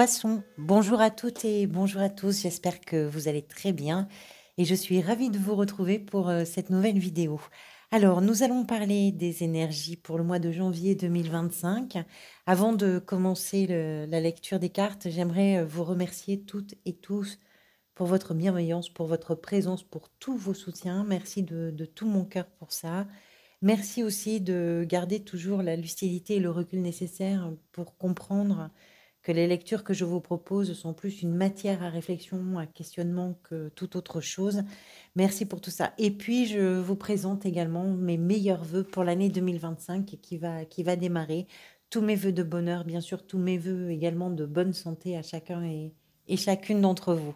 Poisson, bonjour à toutes et bonjour à tous, j'espère que vous allez très bien et je suis ravie de vous retrouver pour cette nouvelle vidéo. Alors, nous allons parler des énergies pour le mois de janvier 2025. Avant de commencer la lecture des cartes, j'aimerais vous remercier toutes et tous pour votre bienveillance, pour votre présence, pour tous vos soutiens. Merci de tout mon cœur pour ça. Merci aussi de garder toujours la lucidité et le recul nécessaire pour comprendre que les lectures que je vous propose sont plus une matière à réflexion, à questionnement que toute autre chose. Merci pour tout ça. Et puis, je vous présente également mes meilleurs vœux pour l'année 2025 qui va démarrer. Tous mes vœux de bonheur, bien sûr, tous mes vœux également de bonne santé à chacun et chacune d'entre vous.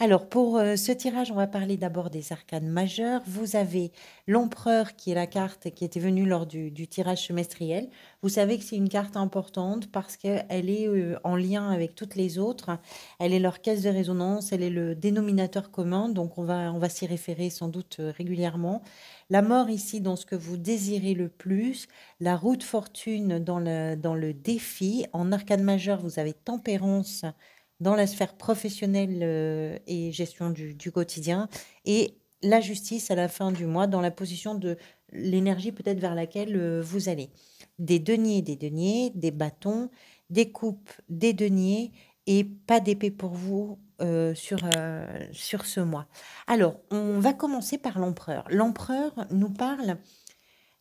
Alors, pour ce tirage, on va parler d'abord des arcanes majeures. Vous avez l'empereur qui est la carte qui était venue lors du tirage semestriel. Vous savez que c'est une carte importante parce qu'elle est en lien avec toutes les autres. Elle est leur caisse de résonance, elle est le dénominateur commun, donc on va s'y référer sans doute régulièrement. La mort ici dans ce que vous désirez le plus, la roue de fortune dans le défi. En arcane majeur, vous avez tempérance dans la sphère professionnelle et gestion du quotidien, et la justice à la fin du mois dans la position de l'énergie peut-être vers laquelle vous allez. Des deniers, des bâtons, des coupes, des deniers et pas d'épée pour vous sur ce mois. Alors, on va commencer par l'empereur. L'empereur nous parle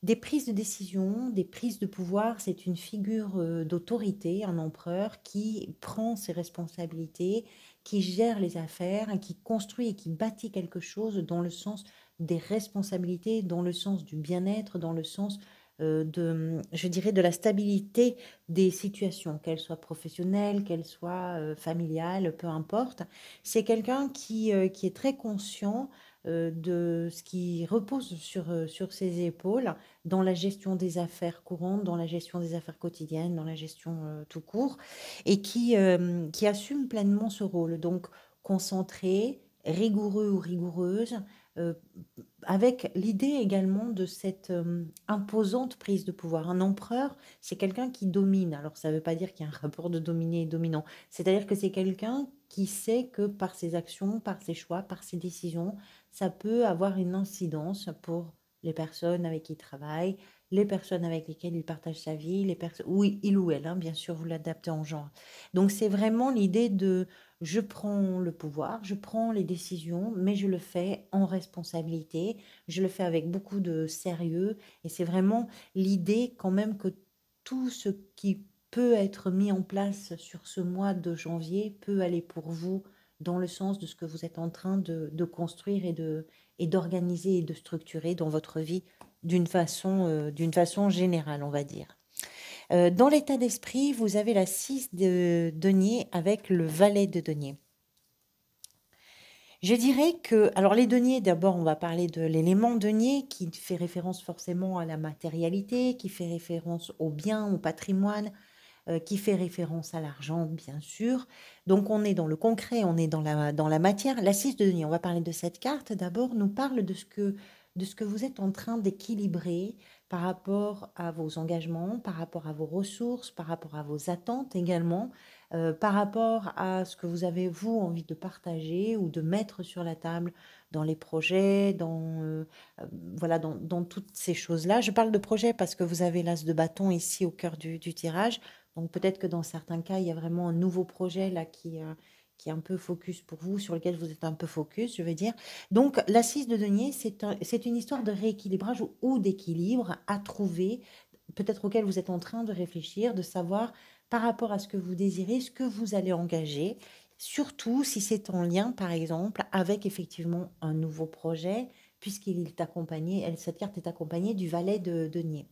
des prises de décision, des prises de pouvoir. C'est une figure d'autorité, un empereur qui prend ses responsabilités, qui gère les affaires, qui construit et qui bâtit quelque chose dans le sens des responsabilités, dans le sens du bien-être, dans le sens je dirais, de la stabilité des situations, qu'elles soient professionnelles, qu'elles soient familiales, peu importe. C'est quelqu'un qui est très conscient de ce qui repose sur ses épaules dans la gestion des affaires courantes, dans la gestion des affaires quotidiennes, dans la gestion tout court, et qui assume pleinement ce rôle. Donc, concentré, rigoureux ou rigoureuse, euh, avec l'idée également de cette imposante prise de pouvoir. Un empereur, c'est quelqu'un qui domine. Alors, ça ne veut pas dire qu'il y a un rapport de dominé et dominant. C'est-à-dire que c'est quelqu'un qui sait que par ses actions, par ses choix, par ses décisions, ça peut avoir une incidence pour les personnes avec qui il travaille, les personnes avec lesquelles il partage sa vie, les personnes, oui, il ou elle, hein, bien sûr, vous l'adaptez en genre. Donc, c'est vraiment l'idée de je prends le pouvoir, je prends les décisions, mais je le fais en responsabilité, je le fais avec beaucoup de sérieux, et c'est vraiment l'idée quand même que tout ce qui peut être mis en place sur ce mois de janvier peut aller pour vous dans le sens de ce que vous êtes en train de construire et d'organiser et de structurer dans votre vie d'une façon générale, on va dire. Dans l'état d'esprit, vous avez la 6 de denier avec le valet de denier. Je dirais que, alors les deniers, d'abord, on va parler de l'élément denier qui fait référence forcément à la matérialité, qui fait référence au bien, au patrimoine, qui fait référence à l'argent, bien sûr. Donc on est dans le concret, on est dans la matière. La 6 de denier, on va parler de cette carte d'abord, nous parle de ce que vous êtes en train d'équilibrer par rapport à vos engagements, par rapport à vos ressources, par rapport à vos attentes également, par rapport à ce que vous avez, vous, envie de partager ou de mettre sur la table dans les projets, voilà, dans toutes ces choses-là. Je parle de projet parce que vous avez l'as de bâton ici au cœur du tirage. Donc peut-être que dans certains cas, il y a vraiment un nouveau projet là qui est un peu focus pour vous, sur lequel vous êtes un peu focus, je veux dire. Donc l'assise de denier, c'est une histoire de rééquilibrage ou d'équilibre à trouver, peut-être auquel vous êtes en train de réfléchir, de savoir par rapport à ce que vous désirez, ce que vous allez engager, surtout si c'est en lien, par exemple, avec effectivement un nouveau projet, puisqu'il est accompagné, cette carte est accompagnée du valet de denier.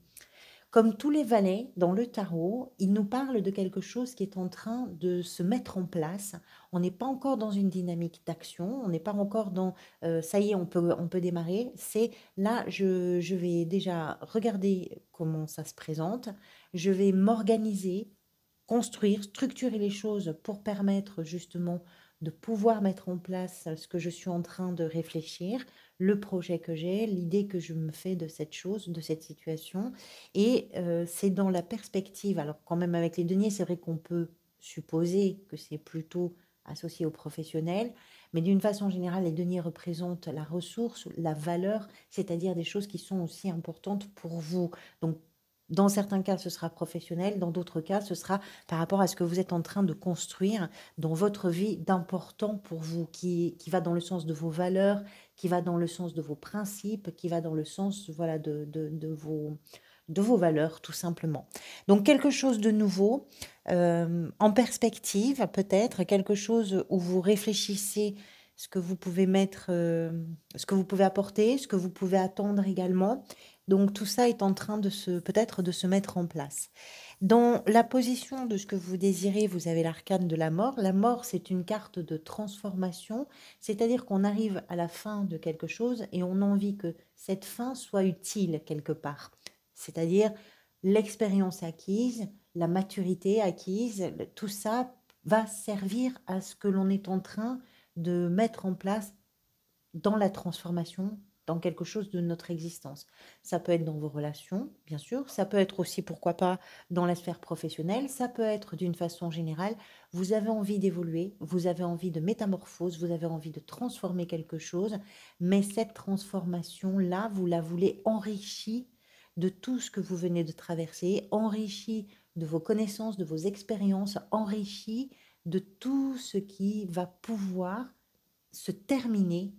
Comme tous les valets dans le tarot, il nous parle de quelque chose qui est en train de se mettre en place. On n'est pas encore dans une dynamique d'action, on n'est pas encore dans ça y est, on peut démarrer. C'est là, je vais déjà regarder comment ça se présente, je vais m'organiser, construire, structurer les choses pour permettre justement de pouvoir mettre en place ce que je suis en train de réfléchir, le projet que j'ai, l'idée que je me fais de cette chose, de cette situation. Et c'est dans la perspective, alors quand même avec les deniers, c'est vrai qu'on peut supposer que c'est plutôt associé aux professionnels, mais d'une façon générale, les deniers représentent la ressource, la valeur, c'est-à-dire des choses qui sont aussi importantes pour vous. Donc, dans certains cas, ce sera professionnel, dans d'autres cas, ce sera par rapport à ce que vous êtes en train de construire dans votre vie d'important pour vous, qui va dans le sens de vos valeurs, qui va dans le sens de vos principes, qui va dans le sens voilà, de vos valeurs, tout simplement. Donc, quelque chose de nouveau, en perspective, peut-être, quelque chose où vous réfléchissez ce que vous pouvez mettre, ce que vous pouvez apporter, ce que vous pouvez attendre également. Donc tout ça est en train de peut-être de se mettre en place. Dans la position de ce que vous désirez, vous avez l'arcane de la mort. La mort, c'est une carte de transformation, c'est-à-dire qu'on arrive à la fin de quelque chose et on a envie que cette fin soit utile quelque part. C'est-à-dire l'expérience acquise, la maturité acquise, tout ça va servir à ce que l'on est en train de mettre en place dans la transformation, dans quelque chose de notre existence. Ça peut être dans vos relations, bien sûr, ça peut être aussi, pourquoi pas, dans la sphère professionnelle, ça peut être d'une façon générale. Vous avez envie d'évoluer, vous avez envie de métamorphose, vous avez envie de transformer quelque chose, mais cette transformation-là, vous la voulez enrichie de tout ce que vous venez de traverser, enrichie de vos connaissances, de vos expériences, enrichie de tout ce qui va pouvoir se terminer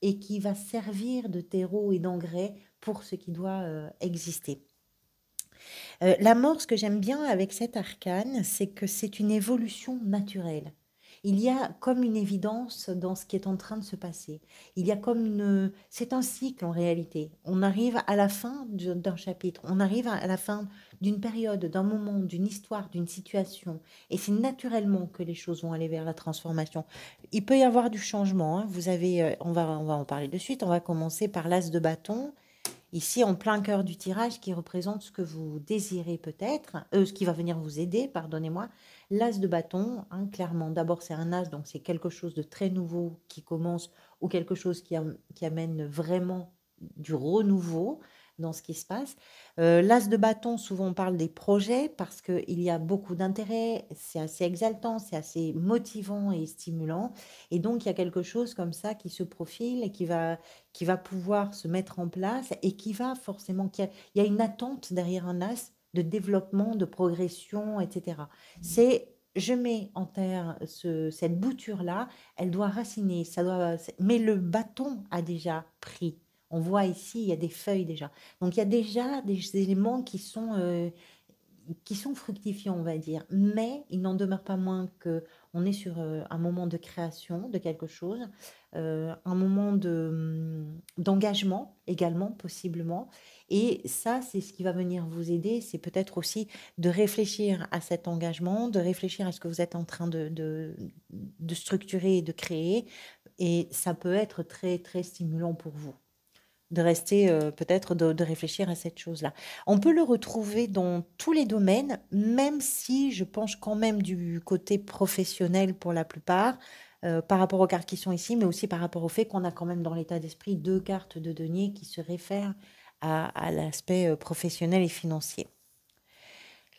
et qui va servir de terreau et d'engrais pour ce qui doit exister. La mort, ce que j'aime bien avec cet arcane, c'est que c'est une évolution naturelle. Il y a comme une évidence dans ce qui est en train de se passer. Il y a comme une... C'est un cycle en réalité. On arrive à la fin d'un chapitre, on arrive à la fin d'une période, d'un moment, d'une histoire, d'une situation. Et c'est naturellement que les choses vont aller vers la transformation. Il peut y avoir du changement, hein. Vous avez, on va en parler de suite. On va commencer par l'as de bâton. Ici, en plein cœur du tirage, qui représente ce que vous désirez peut-être, ce qui va venir vous aider, pardonnez-moi. L'as de bâton, hein, clairement, d'abord c'est un as, donc c'est quelque chose de très nouveau qui commence ou quelque chose qui amène vraiment du renouveau dans ce qui se passe. L'as de bâton, souvent on parle des projets parce qu'il y a beaucoup d'intérêt, c'est assez exaltant, c'est assez motivant et stimulant. Et donc il y a quelque chose comme ça qui se profile et qui va pouvoir se mettre en place et qui va forcément, il y a une attente derrière un as de développement, de progression, etc. C'est, je mets en terre cette bouture-là, elle doit raciner, mais le bâton a déjà pris. On voit ici, il y a des feuilles déjà. Donc il y a déjà des éléments qui sont fructifiants, on va dire. Mais il n'en demeure pas moins que on est sur un moment de création de quelque chose, un moment d'engagement également, possiblement. Et ça, c'est ce qui va venir vous aider. C'est peut-être aussi de réfléchir à cet engagement, de réfléchir à ce que vous êtes en train de structurer et de créer. Et ça peut être très, très stimulant pour vous de rester, peut-être de réfléchir à cette chose-là. On peut le retrouver dans tous les domaines, même si je penche quand même du côté professionnel pour la plupart, par rapport aux cartes qui sont ici, mais aussi par rapport au fait qu'on a quand même dans l'état d'esprit 2 cartes de denier qui se réfèrent à l'aspect, professionnel et financier.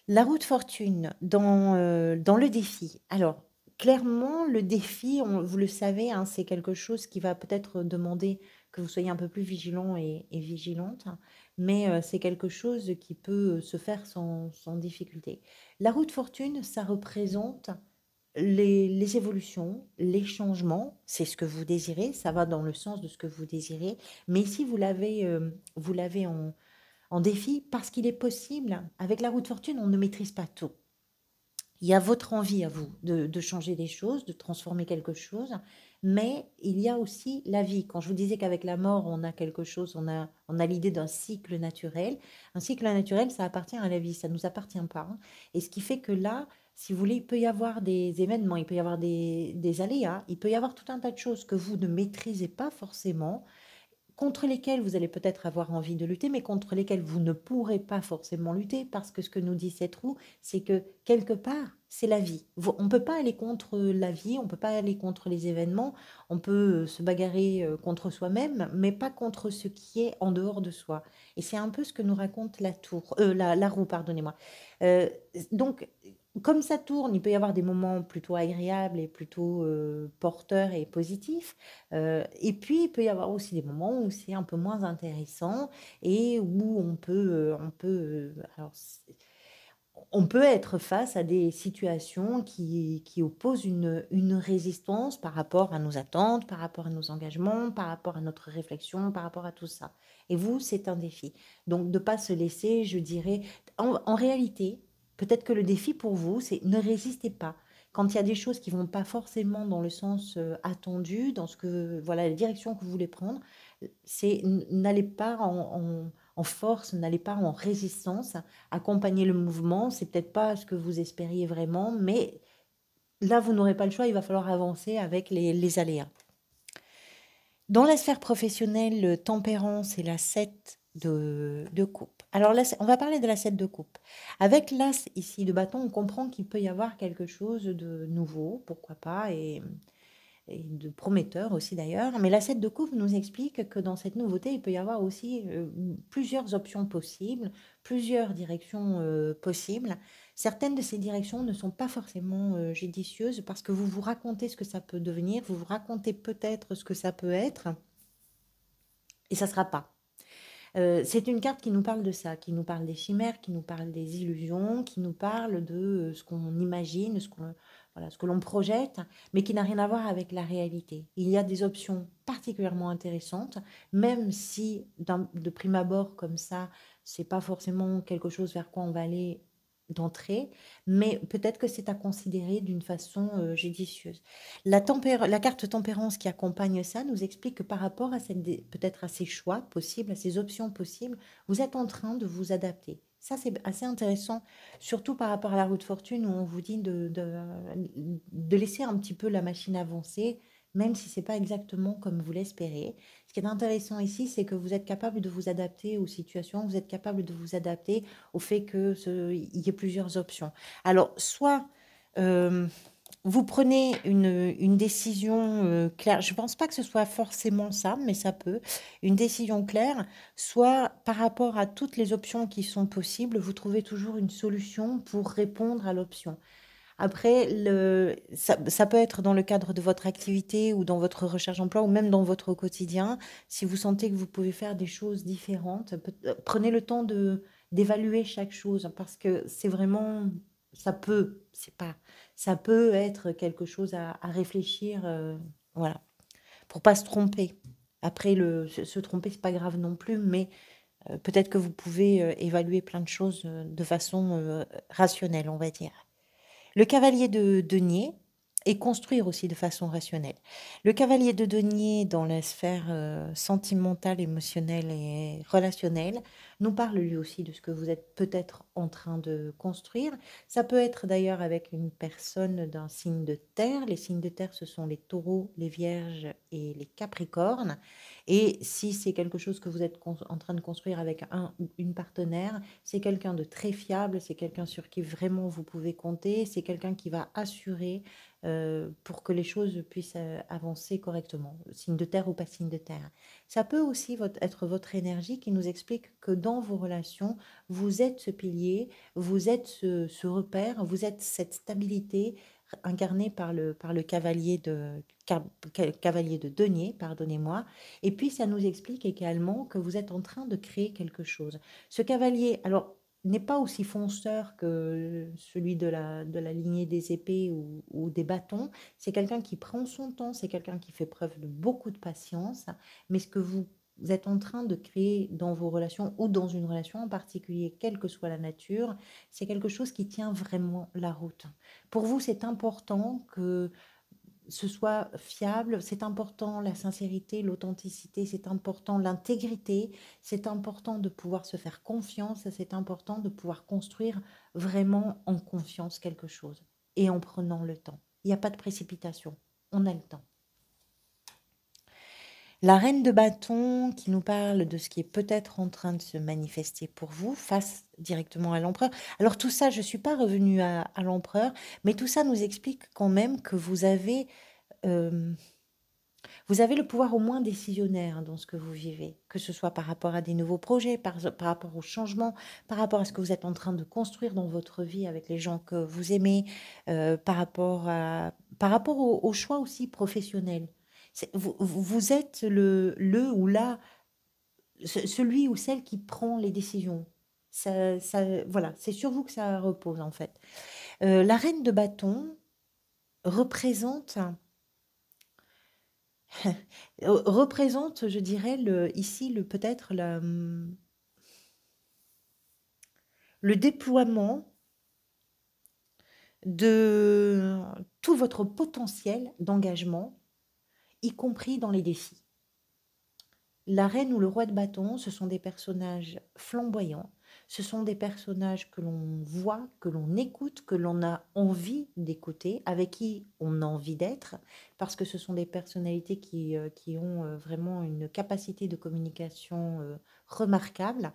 La roue de fortune dans le défi. Alors, clairement, le défi, vous le savez, hein, c'est quelque chose qui va peut-être demander que vous soyez un peu plus vigilant et vigilante, hein, mais c'est quelque chose qui peut se faire sans difficulté. La roue de fortune, ça représente les évolutions, les changements, c'est ce que vous désirez, ça va dans le sens de ce que vous désirez, mais ici, vous l'avez en défi parce qu'il est possible, avec la roue de fortune, on ne maîtrise pas tout. Il y a votre envie à vous de changer des choses, de transformer quelque chose, mais il y a aussi la vie. Quand je vous disais qu'avec la mort, on a quelque chose, on a l'idée d'un cycle naturel. Un cycle naturel, ça appartient à la vie, ça ne nous appartient pas, hein. Et ce qui fait que là, si vous voulez, il peut y avoir des événements, il peut y avoir des aléas, il peut y avoir tout un tas de choses que vous ne maîtrisez pas forcément, contre lesquels vous allez peut-être avoir envie de lutter, mais contre lesquels vous ne pourrez pas forcément lutter, parce que ce que nous dit cette roue, c'est que quelque part, c'est la vie. On ne peut pas aller contre la vie, on ne peut pas aller contre les événements, on peut se bagarrer contre soi-même, mais pas contre ce qui est en dehors de soi. Et c'est un peu ce que nous raconte la roue, pardonnez-moi. Donc, comme ça tourne, il peut y avoir des moments plutôt agréables et plutôt, porteurs et positifs, et puis il peut y avoir aussi des moments où c'est un peu moins intéressant et où alors on peut être face à des situations qui opposent une résistance par rapport à nos attentes, par rapport à nos engagements, par rapport à notre réflexion, par rapport à tout ça. Et vous, c'est un défi. Donc, de ne pas se laisser, je dirais, en réalité, peut-être que le défi pour vous, c'est ne résistez pas. Quand il y a des choses qui vont pas forcément dans le sens attendu, dans ce que, voilà, la direction que vous voulez prendre, n'allez pas en force, n'allez pas en résistance, accompagner le mouvement, c'est peut-être pas ce que vous espériez vraiment, mais là, vous n'aurez pas le choix, il va falloir avancer avec les aléas. Dans la sphère professionnelle, le tempérance, c'est la 7 de coupe. Alors là, on va parler de la 7 de coupe. Avec l'as ici de bâton, on comprend qu'il peut y avoir quelque chose de nouveau, pourquoi pas, et de prometteur aussi d'ailleurs. Mais la 7 de coupe nous explique que dans cette nouveauté, il peut y avoir aussi plusieurs options possibles, plusieurs directions possibles. Certaines de ces directions ne sont pas forcément judicieuses parce que vous vous racontez ce que ça peut devenir, vous vous racontez peut-être ce que ça peut être, et ça ne sera pas. C'est une carte qui nous parle de ça, qui nous parle des chimères, qui nous parle des illusions, qui nous parle de ce qu'on imagine, voilà, ce que l'on projette, mais qui n'a rien à voir avec la réalité. Il y a des options particulièrement intéressantes, même si de prime abord comme ça, c'est pas forcément quelque chose vers quoi on va aller d'entrée, mais peut-être que c'est à considérer d'une façon judicieuse. La carte tempérance qui accompagne ça nous explique que par rapport à peut-être à ces choix possibles, à ces options possibles, vous êtes en train de vous adapter. Ça, c'est assez intéressant, surtout par rapport à la roue de fortune où on vous dit de laisser un petit peu la machine avancer, même si c'est pas exactement comme vous l'espérez. Ce qui est intéressant ici, c'est que vous êtes capable de vous adapter aux situations, vous êtes capable de vous adapter au fait qu'il y ait plusieurs options. Alors, soit euh, vous prenez une décision claire, je ne pense pas que ce soit forcément ça, mais ça peut, une décision claire, soit par rapport à toutes les options qui sont possibles, vous trouvez toujours une solution pour répondre à l'option. Après, ça peut être dans le cadre de votre activité ou dans votre recherche d'emploi ou même dans votre quotidien. Si vous sentez que vous pouvez faire des choses différentes, prenez le temps d'évaluer chaque chose parce que c'est vraiment, c'est pas, ça peut être quelque chose à réfléchir, voilà, pour pas se tromper. Après, se tromper, c'est pas grave non plus, mais peut-être que vous pouvez évaluer plein de choses de façon rationnelle, on va dire. Le cavalier de denier et construire aussi de façon rationnelle. Le cavalier de denier dans la sphère sentimentale, émotionnelle et relationnelle nous parle lui aussi de ce que vous êtes peut-être en train de construire. Ça peut être d'ailleurs avec une personne d'un signe de terre. Les signes de terre, ce sont les taureaux, les vierges et les capricornes. Et si c'est quelque chose que vous êtes en train de construire avec un ou une partenaire, c'est quelqu'un de très fiable, c'est quelqu'un sur qui vraiment vous pouvez compter, c'est quelqu'un qui va assurer pour que les choses puissent avancer correctement, signe de terre ou pas signe de terre. Ça peut aussi être votre énergie qui nous explique que dans vos relations, vous êtes ce pilier, vous êtes ce repère, vous êtes cette stabilité incarnée par le cavalier de denier, pardonnez-moi. Et puis, ça nous explique également que vous êtes en train de créer quelque chose. Ce cavalier, alors, n'est pas aussi fonceur que celui de la lignée des épées ou des bâtons. C'est quelqu'un qui prend son temps, c'est quelqu'un qui fait preuve de beaucoup de patience. Mais ce que vous êtes en train de créer dans vos relations ou dans une relation en particulier, quelle que soit la nature, c'est quelque chose qui tient vraiment la route. Pour vous, c'est important que ce soit fiable, c'est important la sincérité, l'authenticité, c'est important l'intégrité, c'est important de pouvoir se faire confiance, c'est important de pouvoir construire vraiment en confiance quelque chose et en prenant le temps. Il n'y a pas de précipitation, on a le temps. La reine de bâton qui nous parle de ce qui est peut-être en train de se manifester pour vous face directement à l'empereur. Alors tout ça, je ne suis pas revenue à l'empereur, mais tout ça nous explique quand même que vous avez Vous avez le pouvoir au moins décisionnaire, hein, dans ce que vous vivez, que ce soit par rapport à des nouveaux projets, par rapport au changement, par rapport à ce que vous êtes en train de construire dans votre vie avec les gens que vous aimez, par rapport au choix aussi professionnel. Vous êtes le ou la celui ou celle qui prend les décisions. Voilà, c'est sur vous que ça repose en fait. La reine de bâton représente, représente, je dirais, ici, peut-être le déploiement de tout votre potentiel d'engagement, y compris dans les défis. La reine ou le roi de bâton, ce sont des personnages flamboyants, ce sont des personnages que l'on voit, que l'on écoute, que l'on a envie d'écouter, avec qui on a envie d'être, parce que ce sont des personnalités qui ont vraiment une capacité de communication remarquable.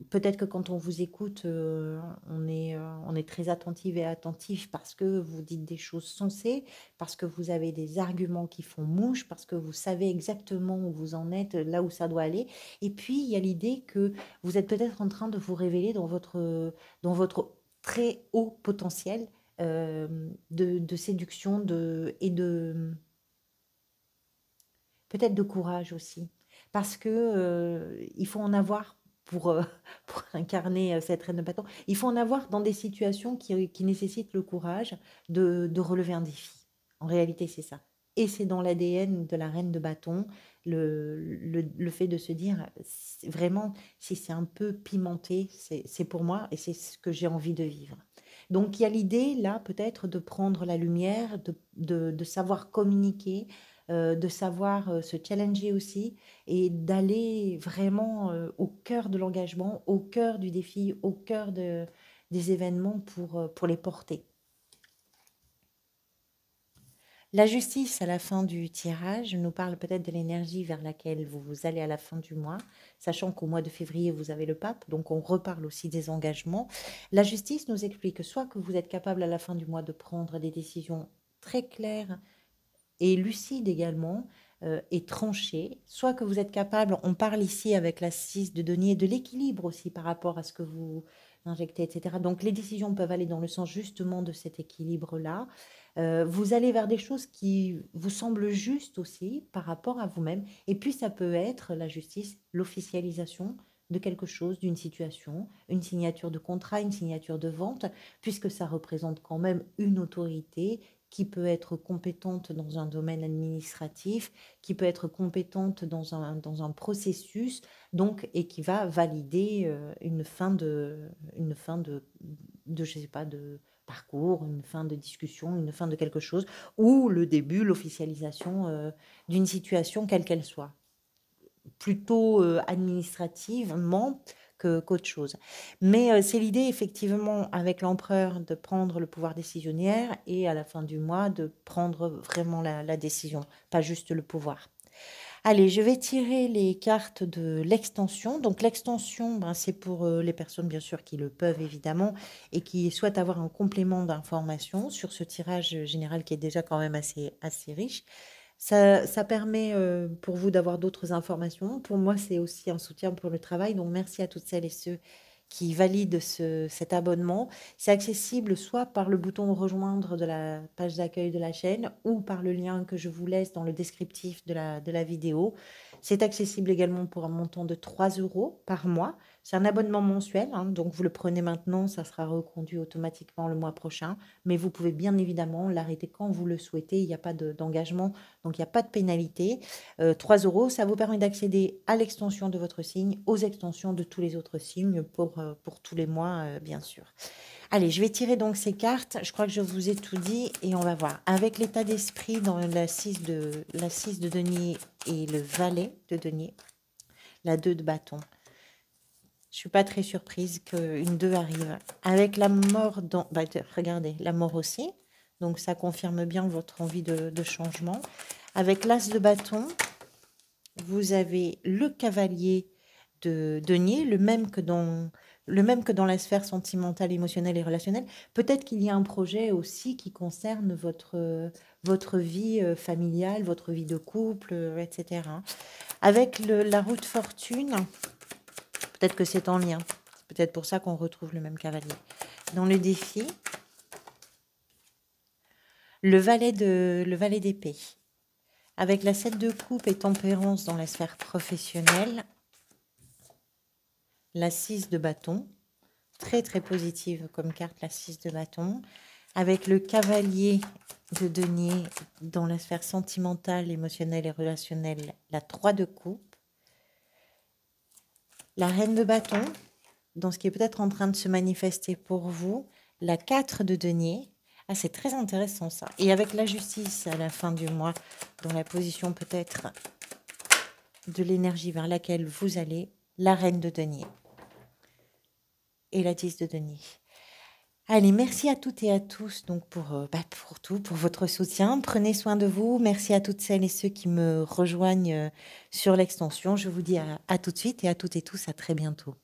Peut-être que quand on vous écoute, on est très attentive et attentif parce que vous dites des choses sensées, parce que vous avez des arguments qui font mouche, parce que vous savez exactement où vous en êtes, là où ça doit aller. Et puis, il y a l'idée que vous êtes peut-être en train de vous révéler dans votre très haut potentiel de séduction et peut-être de courage aussi. Parce que il faut en avoir pour, pour incarner cette reine de bâton. Il faut en avoir dans des situations qui nécessitent le courage de relever un défi. En réalité, c'est ça. Et c'est dans l'ADN de la reine de bâton, le fait de se dire, vraiment, si c'est un peu pimenté, c'est pour moi et c'est ce que j'ai envie de vivre. Donc, il y a l'idée, là, peut-être, de prendre la lumière, de savoir communiquer, de savoir se challenger aussi et d'aller vraiment au cœur de l'engagement, au cœur du défi, au cœur des événements pour les porter. La justice à la fin du tirage nous parle peut-être de l'énergie vers laquelle vous allez à la fin du mois, sachant qu'au mois de février, vous avez le pape, donc on reparle aussi des engagements. La justice nous explique soit que vous êtes capable à la fin du mois de prendre des décisions très claires et lucide également, et tranché, soit que vous êtes capable, on parle ici avec la 6 de denier, de l'équilibre aussi par rapport à ce que vous injectez, etc. Donc les décisions peuvent aller dans le sens justement de cet équilibre-là. Vous allez vers des choses qui vous semblent justes aussi par rapport à vous-même. Et puis ça peut être la justice, l'officialisation de quelque chose, d'une situation, une signature de contrat, une signature de vente, puisque ça représente quand même une autorité qui peut être compétente dans un domaine administratif, qui peut être compétente dans un processus, donc, et qui va valider une fin je sais pas, de parcours, une fin de discussion, une fin de quelque chose, ou le début, l'officialisation d'une situation quelle qu'elle soit, plutôt administrativement qu'autre chose. Mais c'est l'idée, effectivement, avec l'empereur, de prendre le pouvoir décisionnaire et à la fin du mois, de prendre vraiment la décision, pas juste le pouvoir. Allez, je vais tirer les cartes de l'extension. Donc l'extension, ben, c'est pour les personnes, bien sûr, qui le peuvent, évidemment, et qui souhaitent avoir un complément d'information sur ce tirage général qui est déjà quand même assez riche. Ça permet pour vous d'avoir d'autres informations. Pour moi, c'est aussi un soutien pour le travail. Donc, merci à toutes celles et ceux qui valident cet abonnement. C'est accessible soit par le bouton rejoindre de la page d'accueil de la chaîne ou par le lien que je vous laisse dans le descriptif de la vidéo. C'est accessible également pour un montant de 3 € par mois. C'est un abonnement mensuel, hein, donc vous le prenez maintenant, ça sera reconduit automatiquement le mois prochain. Mais vous pouvez bien évidemment l'arrêter quand vous le souhaitez. Il n'y a pas d'engagement, donc il n'y a pas de pénalité. 3 €, ça vous permet d'accéder à l'extension de votre signe, aux extensions de tous les autres signes pour tous les mois, bien sûr. Allez, je vais tirer donc ces cartes. Je crois que je vous ai tout dit et on va voir. Avec l'état d'esprit dans la 6 de denier et le valet de denier, la 2 de bâton. Je suis pas très surprise qu'une 2 arrive. Avec la mort dans... Bah, regardez, la mort aussi. Donc ça confirme bien votre envie de changement. Avec l'as de bâton, vous avez le cavalier de denier, le même que dans le même que dans la sphère sentimentale, émotionnelle et relationnelle. Peut-être qu'il y a un projet aussi qui concerne votre vie familiale, votre vie de couple, etc. Avec la roue de fortune, peut-être que c'est en lien. C'est peut-être pour ça qu'on retrouve le même cavalier. Dans le défi, le valet d'épée. Avec la 7 de coupe et tempérance dans la sphère professionnelle, la 6 de bâton, très très positive comme carte, la 6 de bâton, avec le cavalier de denier dans la sphère sentimentale, émotionnelle et relationnelle, la 3 de coupe, la reine de bâton, dans ce qui est peut-être en train de se manifester pour vous, la 4 de denier. Ah, c'est très intéressant ça. Et avec la justice à la fin du mois, dans la position peut-être de l'énergie vers laquelle vous allez, la reine de denier et la 10 de denier. Allez, merci à toutes et à tous donc pour tout, pour votre soutien. Prenez soin de vous. Merci à toutes celles et ceux qui me rejoignent sur l'extension. Je vous dis à tout de suite et à toutes et tous à très bientôt.